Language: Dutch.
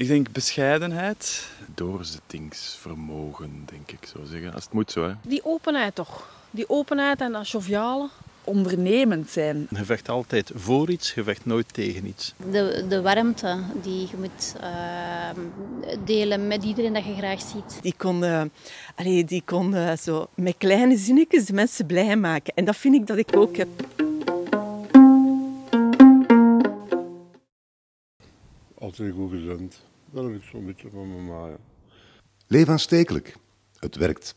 denk bescheidenheid, doorzettingsvermogen, denk ik zo zeggen. Als het moet zo, hè. Die openheid toch. Die openheid en dat joviale. Ondernemend zijn. Je vecht altijd voor iets, je vecht nooit tegen iets. De warmte die je moet delen met iedereen dat je graag ziet. Die kon zo met kleine zinnetjes de mensen blij maken. En dat vind ik dat ik ook heb. Altijd goed gezond. Dat heb ik zo'n beetje van mama. Ja. Leef aanstekelijk. Het werkt.